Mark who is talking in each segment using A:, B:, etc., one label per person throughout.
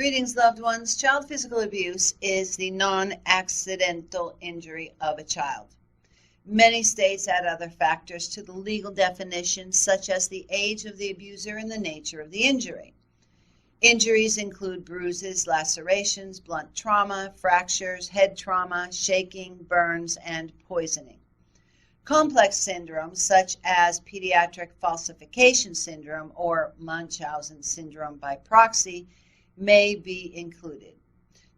A: Greetings, loved ones. Child physical abuse is the non-accidental injury of a child. Many states add other factors to the legal definition, such as the age of the abuser and the nature of the injury. Injuries include bruises, lacerations, blunt trauma, fractures, head trauma, shaking, burns, and poisoning. Complex syndromes such as pediatric falsification syndrome or Munchausen syndrome by proxy may be included.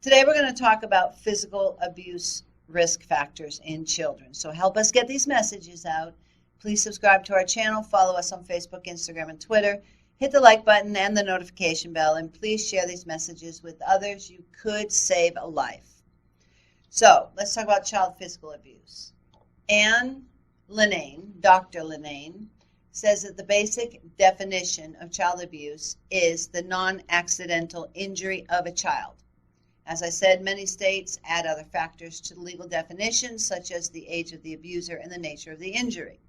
A: Today we're going to talk about physical abuse risk factors in children. So help us get these messages out. Please subscribe to our channel, follow us on Facebook, Instagram, and Twitter. Hit the like button and the notification bell, and please share these messages with others. You could save a life. So let's talk about child physical abuse. Anne Linane, Dr. Linane, says that the basic definition of child abuse is the non-accidental injury of a child. As I said, many states add other factors to the legal definition, such as the age of the abuser and the nature of the injury.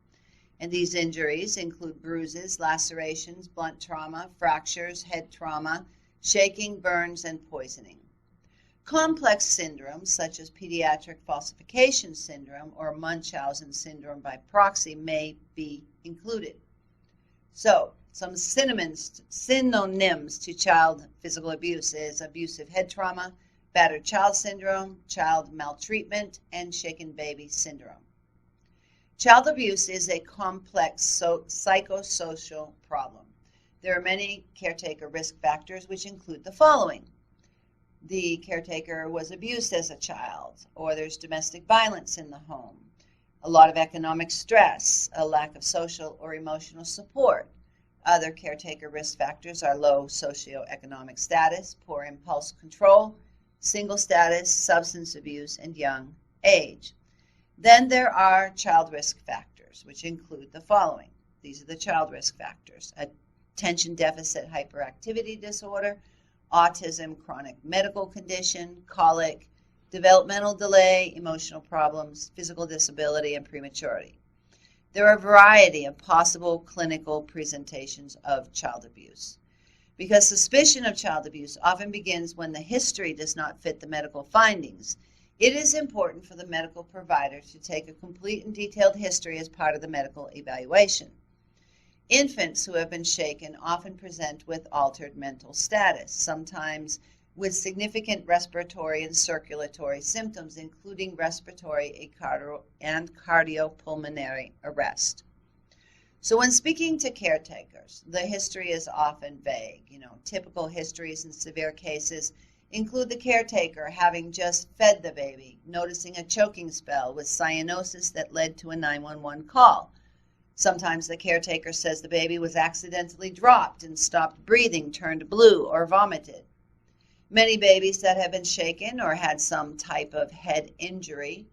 A: And these injuries include bruises, lacerations, blunt trauma, fractures, head trauma, shaking, burns, and poisoning. Complex syndromes, such as pediatric falsification syndrome or Munchausen syndrome by proxy, may be included. So, some synonyms to child physical abuse is abusive head trauma, battered child syndrome, child maltreatment, and shaken baby syndrome. Child abuse is a complex psychosocial problem. There are many caretaker risk factors which include the following. The caretaker was abused as a child, or there's domestic violence in the home, a lot of economic stress, a lack of social or emotional support. Other caretaker risk factors are low socioeconomic status, poor impulse control, single status, substance abuse, and young age. Then there are child risk factors, which include the following. These are the child risk factors: attention deficit hyperactivity disorder, autism, chronic medical condition, colic, developmental delay, emotional problems, physical disability, and prematurity. There are a variety of possible clinical presentations of child abuse. Because suspicion of child abuse often begins when the history does not fit the medical findings, it is important for the medical provider to take a complete and detailed history as part of the medical evaluation. Infants who have been shaken often present with altered mental status, sometimes with significant respiratory and circulatory symptoms, including respiratory and cardiopulmonary arrest. So when speaking to caretakers, the history is often vague. Typical histories in severe cases include the caretaker having just fed the baby, noticing a choking spell with cyanosis that led to a 911 call. Sometimes the caretaker says the baby was accidentally dropped and stopped breathing, turned blue, or vomited. Many babies that have been shaken or had some type of head injury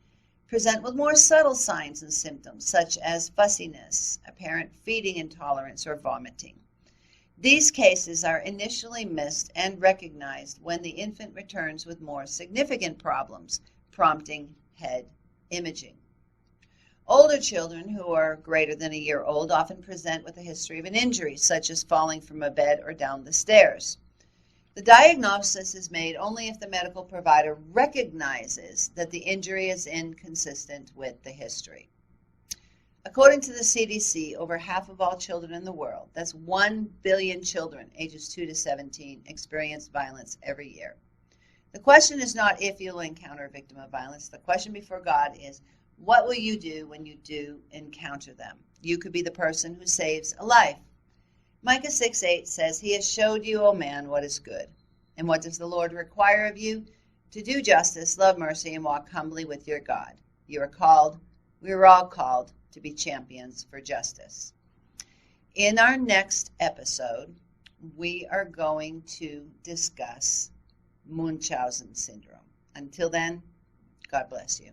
A: present with more subtle signs and symptoms, such as fussiness, apparent feeding intolerance, or vomiting. These cases are initially missed and recognized when the infant returns with more significant problems, prompting head imaging. Older children who are greater than a year old often present with a history of an injury, such as falling from a bed or down the stairs. The diagnosis is made only if the medical provider recognizes that the injury is inconsistent with the history. According to the CDC, over half of all children in the world, that's 1 billion children ages 2 to 17, experience violence every year. The question is not if you'll encounter a victim of violence. The question before God is, what will you do when you do encounter them? You could be the person who saves a life. Micah 6:8 says, He has showed you, O man, what is good. And what does the Lord require of you? To do justice, love mercy, and walk humbly with your God. We are all called to be champions for justice. In our next episode, we are going to discuss Munchausen syndrome. Until then, God bless you.